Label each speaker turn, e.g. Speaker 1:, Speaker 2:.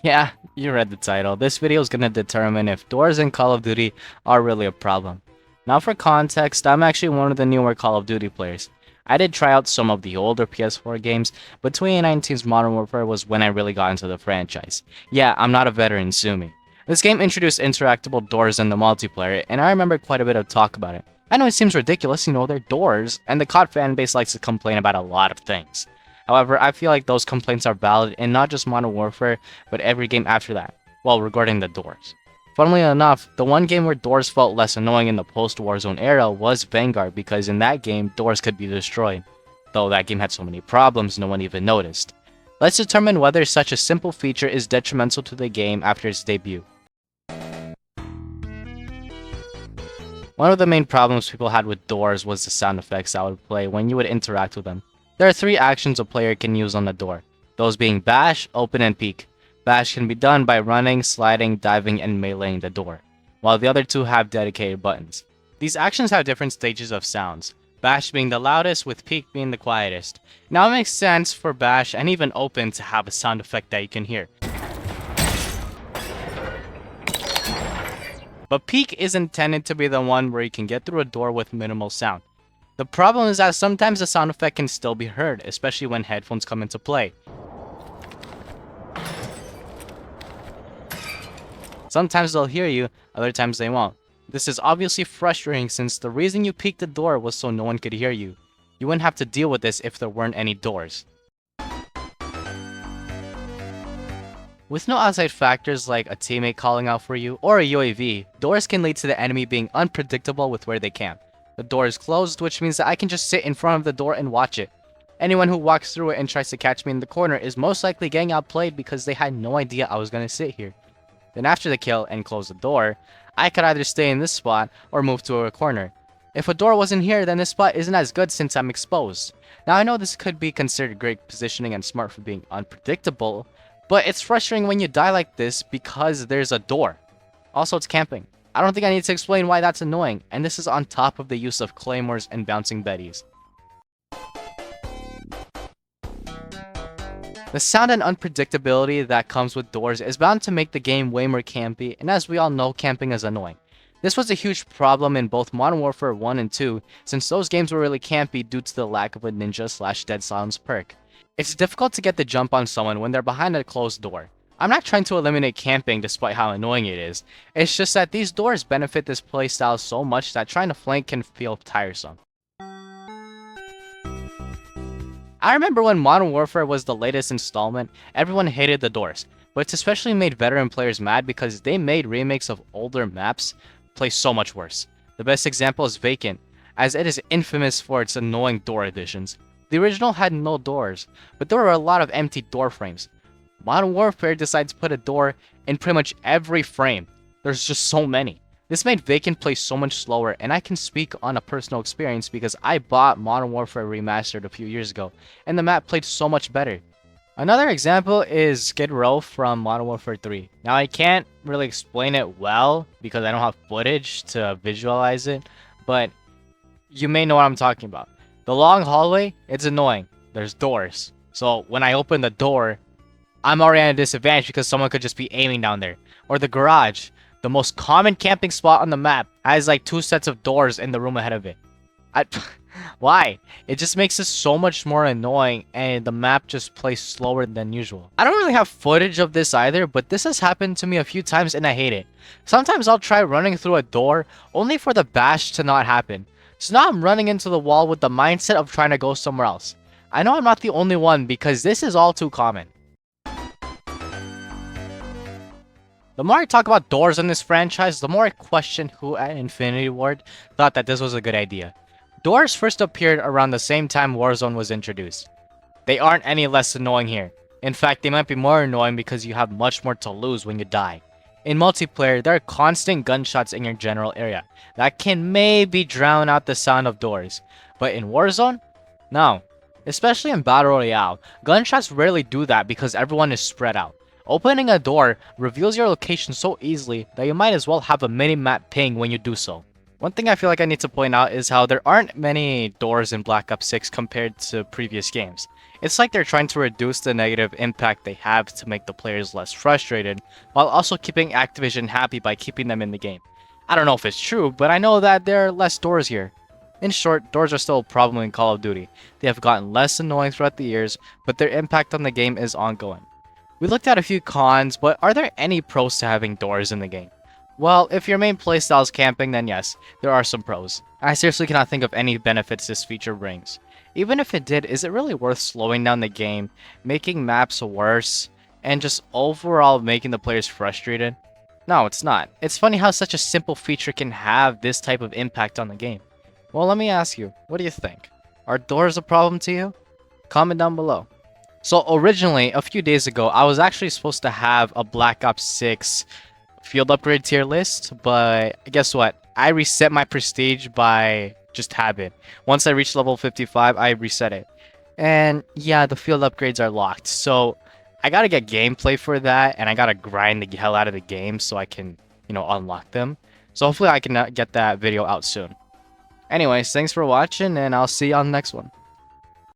Speaker 1: Yeah, you read the title. This video is gonna determine if doors in Call of Duty are really a problem. Now for context, I'm actually one of the newer Call of Duty players. I did try out some of the older PS4 games, but 2019's Modern Warfare was when I really got into the franchise. Yeah, I'm not a veteran, sue me. This game introduced interactable doors in the multiplayer, and I remember quite a bit of talk about it. I know it seems ridiculous, they're doors, and the COD fanbase likes to complain about a lot of things. However, I feel like those complaints are valid in not just Modern Warfare, but every game after that, well, regarding the doors. Funnily enough, the one game where doors felt less annoying in the post-Warzone era was Vanguard, because in that game, doors could be destroyed. Though that game had so many problems, no one even noticed. Let's determine whether such a simple feature is detrimental to the game after its debut. One of the main problems people had with doors was the sound effects that would play when you would interact with them. There are three actions a player can use on the door, those being bash, open, and peek. Bash can be done by running, sliding, diving, and meleeing the door, while the other two have dedicated buttons. These actions have different stages of sounds, bash being the loudest with peek being the quietest. Now it makes sense for bash and even open to have a sound effect that you can hear. But peek is intended to be the one where you can get through a door with minimal sound. The problem is that sometimes the sound effect can still be heard, especially when headphones come into play. Sometimes they'll hear you, other times they won't. This is obviously frustrating since the reason you peeked the door was so no one could hear you. You wouldn't have to deal with this if there weren't any doors. With no outside factors like a teammate calling out for you or a UAV, doors can lead to the enemy being unpredictable with where they camp. The door is closed, which means that I can just sit in front of the door and watch it. Anyone who walks through it and tries to catch me in the corner is most likely getting outplayed because they had no idea I was going to sit here. Then after the kill and close the door, I could either stay in this spot or move to a corner. If a door wasn't here, then this spot isn't as good since I'm exposed. Now I know this could be considered great positioning and smart for being unpredictable, but it's frustrating when you die like this because there's a door. Also, it's camping. I don't think I need to explain why that's annoying, and this is on top of the use of claymores and bouncing betties. The sound and unpredictability that comes with doors is bound to make the game way more campy, and as we all know, camping is annoying. This was a huge problem in both Modern Warfare 1 and 2, since those games were really campy due to the lack of a ninja/dead silence perk. It's difficult to get the jump on someone when they're behind a closed door. I'm not trying to eliminate camping despite how annoying it is, it's just that these doors benefit this playstyle so much that trying to flank can feel tiresome. I remember when Modern Warfare was the latest installment, everyone hated the doors, but it's especially made veteran players mad because they made remakes of older maps play so much worse. The best example is Vacant, as it is infamous for its annoying door additions. The original had no doors, but there were a lot of empty door frames. Modern Warfare decides to put a door in pretty much every frame. There's just so many. This made Vacant play so much slower, and I can speak on a personal experience because I bought Modern Warfare Remastered a few years ago, and the map played so much better. Another example is Skid Row from Modern Warfare 3. Now I can't really explain it well because I don't have footage to visualize it, but you may know what I'm talking about. The long hallway, it's annoying. There's doors. So when I open the door, I'm already at a disadvantage because someone could just be aiming down there. Or the garage, the most common camping spot on the map, has like 2 sets of doors in the room ahead of it. Why? It just makes it so much more annoying and the map just plays slower than usual. I don't really have footage of this either, but this has happened to me a few times and I hate it. Sometimes I'll try running through a door only for the bash to not happen. So now I'm running into the wall with the mindset of trying to go somewhere else. I know I'm not the only one because this is all too common. The more I talk about doors in this franchise, the more I question who at Infinity Ward thought that this was a good idea. Doors first appeared around the same time Warzone was introduced. They aren't any less annoying here. In fact, they might be more annoying because you have much more to lose when you die. In multiplayer, there are constant gunshots in your general area that can maybe drown out the sound of doors. But in Warzone? No. Especially in Battle Royale, gunshots rarely do that because everyone is spread out. Opening a door reveals your location so easily that you might as well have a mini-map ping when you do so. One thing I feel like I need to point out is how there aren't many doors in Black Ops 6 compared to previous games. It's like they're trying to reduce the negative impact they have to make the players less frustrated, while also keeping Activision happy by keeping them in the game. I don't know if it's true, but I know that there are less doors here. In short, doors are still a problem in Call of Duty. They have gotten less annoying throughout the years, but their impact on the game is ongoing. We looked at a few cons, but are there any pros to having doors in the game? Well, if your main playstyle is camping, then yes, there are some pros. I seriously cannot think of any benefits this feature brings. Even if it did, is it really worth slowing down the game, making maps worse, and just overall making the players frustrated? No, it's not. It's funny how such a simple feature can have this type of impact on the game. Well, let me ask you, what do you think? Are doors a problem to you? Comment down below. So originally, a few days ago, I was actually supposed to have a Black Ops 6 field upgrade tier list, but guess what? I reset my prestige by just habit. Once I reached level 55, I reset it. And yeah, the field upgrades are locked. So I gotta get gameplay for that, and I gotta grind the hell out of the game so I can, unlock them. So hopefully I can get that video out soon. Anyways, thanks for watching, and I'll see you on the next one.